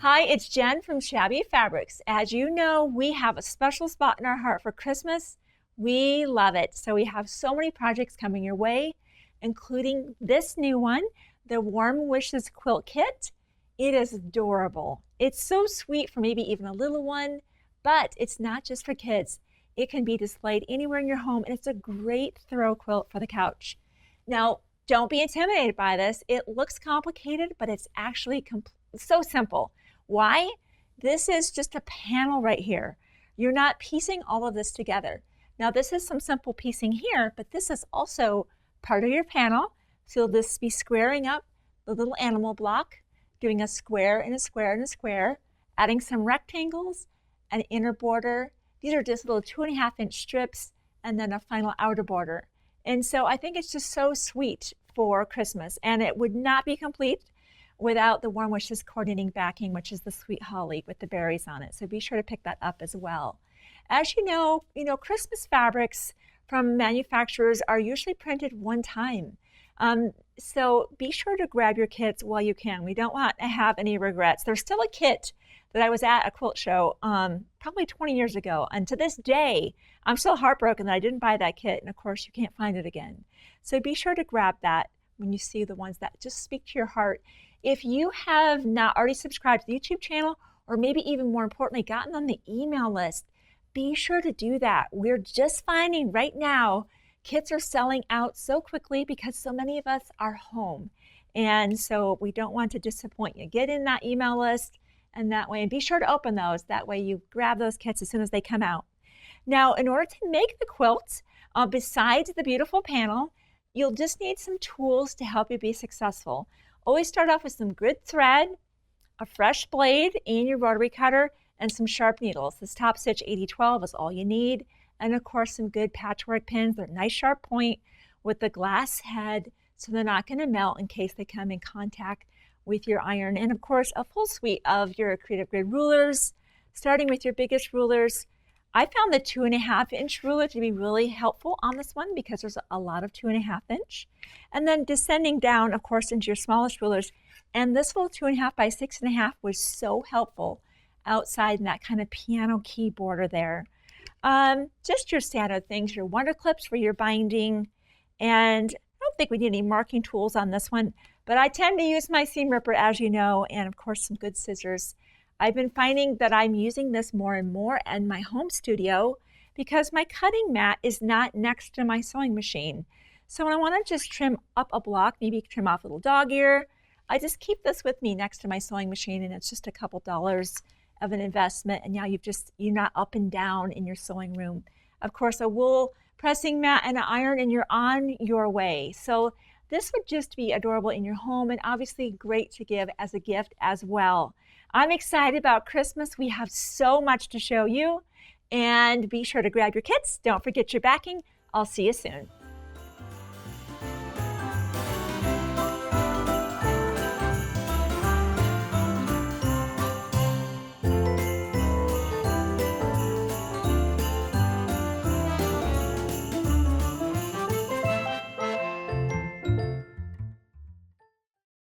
Hi, it's Jen from Shabby Fabrics. As you know, we have a special spot in our heart for Christmas. We love it. So we have so many projects coming your way, including this new one, the Warm Wishes Quilt Kit. It is adorable. It's so sweet for maybe even a little one, but it's not just for kids. It can be displayed anywhere in your home, and it's a great throw quilt for the couch. Now, don't be intimidated by this. It looks complicated, but it's actually so simple. Why? This is just a panel right here. You're not piecing all of this together. Now, this is some simple piecing here, but this is also part of your panel. So you'll just be squaring up the little animal block, doing a square and a square and a square, adding some rectangles, an inner border. These are just little 2.5-inch strips, and then a final outer border. And so I think it's just so sweet for Christmas, and it would not be complete without the Warm Wishes coordinating backing, which is the sweet holly with the berries on it. So be sure to pick that up as well. As you know, Christmas fabrics from manufacturers are usually printed one time. So be sure to grab your kits while you can. We don't want to have any regrets. There's still a kit that I was at a quilt show probably 20 years ago. And to this day, I'm still heartbroken that I didn't buy that kit. And of course, you can't find it again. So be sure to grab that when you see the ones that just speak to your heart. If you have not already subscribed to the YouTube channel, or maybe even more importantly, gotten on the email list, be sure to do that. We're just finding right now, kits are selling out so quickly because so many of us are home. And so we don't want to disappoint you. Get in that email list and that way, and be sure to open those. That way you grab those kits as soon as they come out. Now, in order to make the quilt, besides the beautiful panel, you'll just need some tools to help you be successful. Always start off with some good thread, a fresh blade, and your rotary cutter, and some sharp needles. This top stitch 80-12 is all you need. And of course, some good patchwork pins. They're a nice sharp point with the glass head, so they're not going to melt in case they come in contact with your iron. And of course, a full suite of your Creative Grid rulers, starting with your biggest rulers. I found the 2.5-inch ruler to be really helpful on this one because there's a lot of 2.5-inch. And then descending down, of course, into your smallest rulers. And this little 2.5 by 6.5 was so helpful outside in that kind of piano key border there. Just your standard things, your wonder clips for your binding. And I don't think we need any marking tools on this one, but I tend to use my seam ripper, as you know, and of course some good scissors. I've been finding that I'm using this more and more in my home studio because my cutting mat is not next to my sewing machine. So when I want to just trim up a block, maybe trim off a little dog ear, I just keep this with me next to my sewing machine, and it's just a couple dollars of an investment, and now you're not up and down in your sewing room. Of course, a wool pressing mat and an iron, and you're on your way. So this would just be adorable in your home, and obviously great to give as a gift as well. I'm excited about Christmas. We have so much to show you, and be sure to grab your kits. Don't forget your backing. I'll see you soon.